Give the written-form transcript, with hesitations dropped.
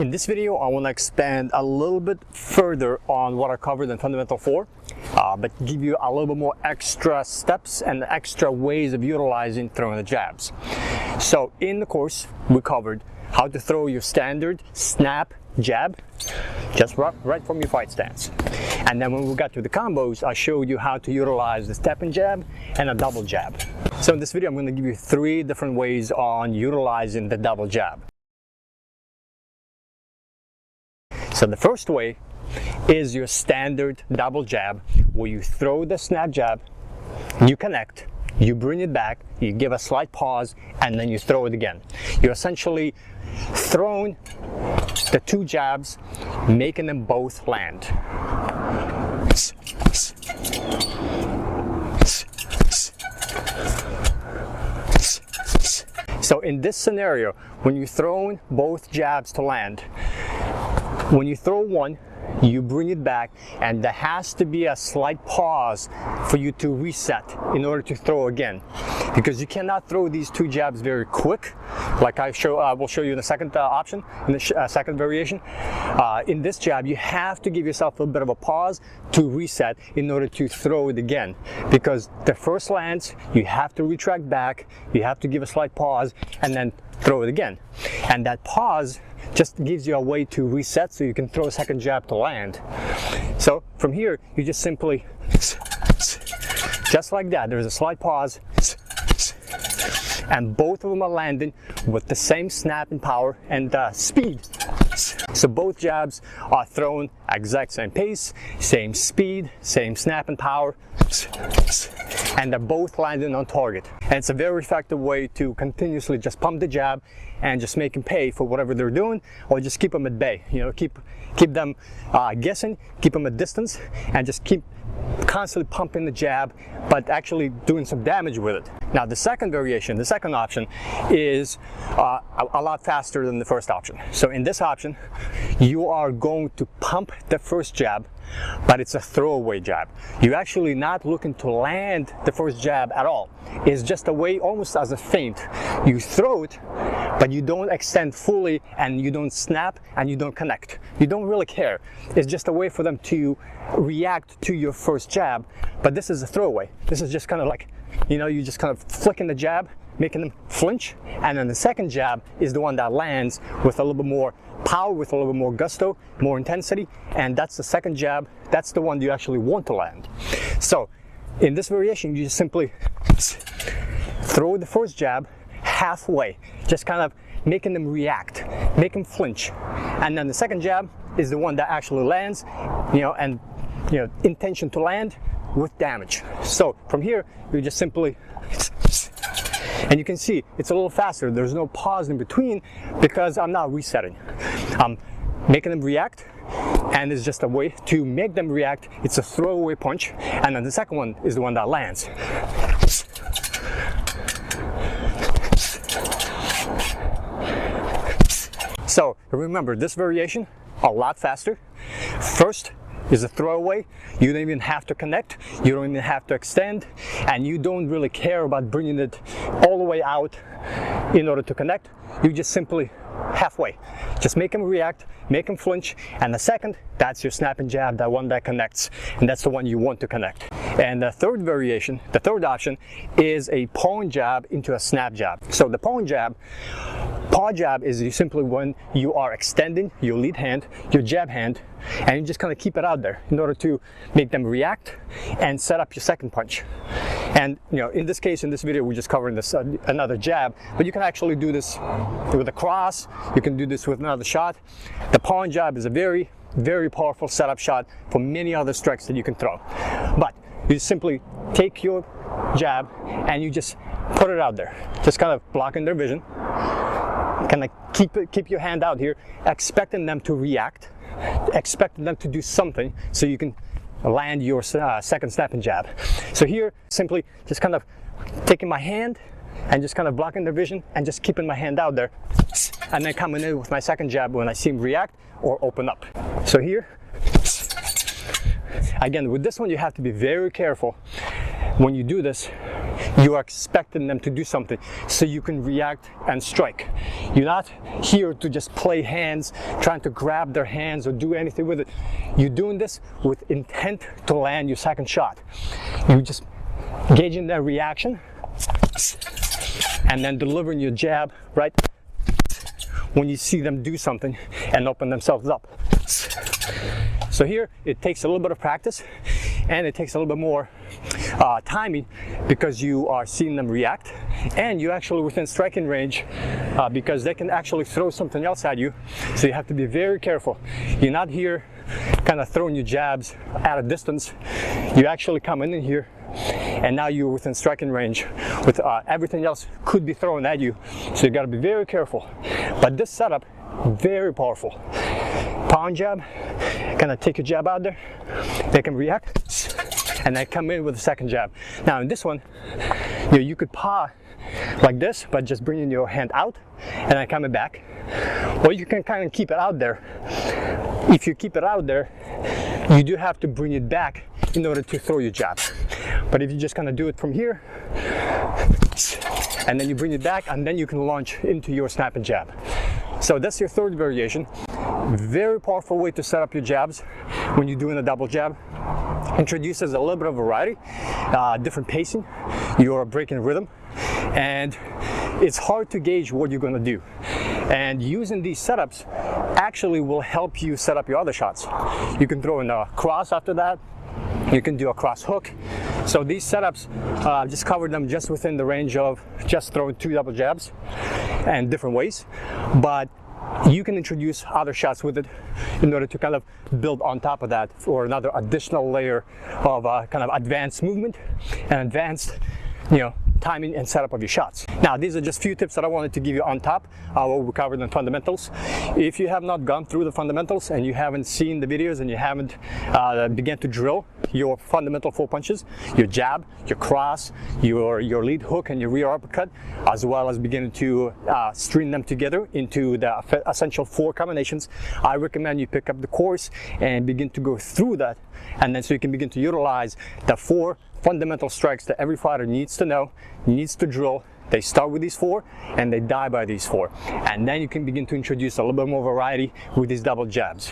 In this video, I want to expand a little bit further on what I covered in Fundamental 4, but give you a little bit more extra steps and extra ways of utilizing throwing the jabs. So in the course, we covered how to throw your standard snap jab, just right from your fight stance. And then when we got to the combos, I showed you how to utilize the step and jab and a double jab. So in this video, I'm going to give you 3 different ways on utilizing the double jab. So the first way is your standard double jab, where you throw the snap jab, you connect, you bring it back, you give a slight pause, and then you throw it again. You're essentially throwing the 2 jabs, making them both land. So in this scenario, when you're throwing both jabs to land, when you throw one, you bring it back, and there has to be a slight pause for you to reset in order to throw again, because you cannot throw these 2 jabs very quick, like I will show you in the second option, in the second variation. In this jab, you have to give yourself a bit of a pause to reset in order to throw it again, because the first lands, you have to retract back, you have to give a slight pause, and then throw it again. And that pause just gives you a way to reset so you can throw a second jab to land. So from here, you just simply, just like that, there's a slight pause, and both of them are landing with the same snap and power and speed. So both jabs are thrown at exact same pace, same speed, same snap and power, and they're both landing on target. And it's a very effective way to continuously just pump the jab and just make them pay for whatever they're doing, or just keep them at bay. You know, keep them guessing, keep them at distance, and just keep constantly pumping the jab, but actually doing some damage with it. Now the second variation, the second option, is a lot faster than the first option. So in this option, you are going to pump the first jab, but it's a throwaway jab. You're actually not looking to land the first jab at all. It's just a way, almost as a feint. You throw it, but you don't extend fully, and you don't snap, and you don't connect. You don't really care. It's just a way for them to react to your first jab, but this is a throwaway. This is just kind of like, you know, you just kind of flicking the jab, making them flinch, and then the second jab is the one that lands with a little bit more power, with a little bit more gusto, more intensity, and that's the second jab. That's the one you actually want to land. So in this variation, you just simply throw the first jab halfway, just kind of making them react, make them flinch, and then the second jab is the one that actually lands, you know, and intention to land with damage. So from here, you just simply, and you can see it's a little faster. There's no pause in between because I'm not resetting. I'm making them react, and it's just a way to make them react. It's a throwaway punch, and then the second one is the one that lands. So remember, this variation, a lot faster. First is a throwaway. You don't even have to connect, you don't even have to extend, and you don't really care about bringing it all the way out in order to connect. You just simply halfway. Just make them react, make them flinch, and the second, that's your snap and jab, that one that connects, and that's the one you want to connect. And the third variation, the third option, is a pawn jab into a snap jab. So the pawn jab is simply when you are extending your lead hand, your jab hand, and you just kind of keep it out there in order to make them react and set up your second punch. And in this case, in this video, we're just covering this another jab, but you can actually do this with a cross. You can do this with another shot. The pawn jab is a very, very powerful setup shot for many other strikes that you can throw. But you simply take your jab and you just put it out there, just kind of blocking their vision. Kind of keep your hand out here, expecting them to react, expecting them to do something so you can land your second snap and jab. So here, simply just kind of taking my hand and just kind of blocking their vision and just keeping my hand out there, and then coming in with my second jab when I see them react or open up. So here, again, with this one, you have to be very careful when you do this. You are expecting them to do something so you can react and strike. You're not here to just play hands, trying to grab their hands or do anything with it. You're doing this with intent to land your second shot. You just gauging their reaction and then delivering your jab right when you see them do something and open themselves up. So here it takes a little bit of practice and it takes a little bit more timing, because you are seeing them react and you're actually within striking range, because they can actually throw something else at you. So you have to be very careful. You're not here kind of throwing your jabs at a distance. You actually come in here and now you're within striking range with everything else could be thrown at you. So you got to be very careful. But this setup, very powerful. Pound jab, kind of take your jab out there, they can react, and then come in with a second jab. Now in this one, you could paw like this, but just bringing your hand out and then coming back. Or you can kind of keep it out there. If you keep it out there, you do have to bring it back in order to throw your jab. But if you just kind of do it from here, and then you bring it back, and then you can launch into your snap and jab. So that's your third variation. Very powerful way to set up your jabs when you're doing a double jab. Introduces a little bit of variety, different pacing, you're breaking rhythm, and it's hard to gauge what you're going to do. And using these setups actually will help you set up your other shots. You can throw in a cross after that. You can do a cross hook. So these setups, just cover them just within the range of just throwing 2 double jabs and different ways. But you can introduce other shots with it in order to kind of build on top of that for another additional layer of kind of advanced movement and advanced, timing and setup of your shots. Now, these are just a few tips that I wanted to give you on top of what we covered in fundamentals. If you have not gone through the fundamentals and you haven't seen the videos and you haven't began to drill your fundamental 4 punches, your jab, your cross, your lead hook and your rear uppercut, as well as beginning to string them together into the essential 4 combinations, I recommend you pick up the course and begin to go through that, and then so you can begin to utilize the 4 fundamental strikes that every fighter needs to know, needs to drill. They start with these 4 and they die by these 4. And then you can begin to introduce a little bit more variety with these double jabs.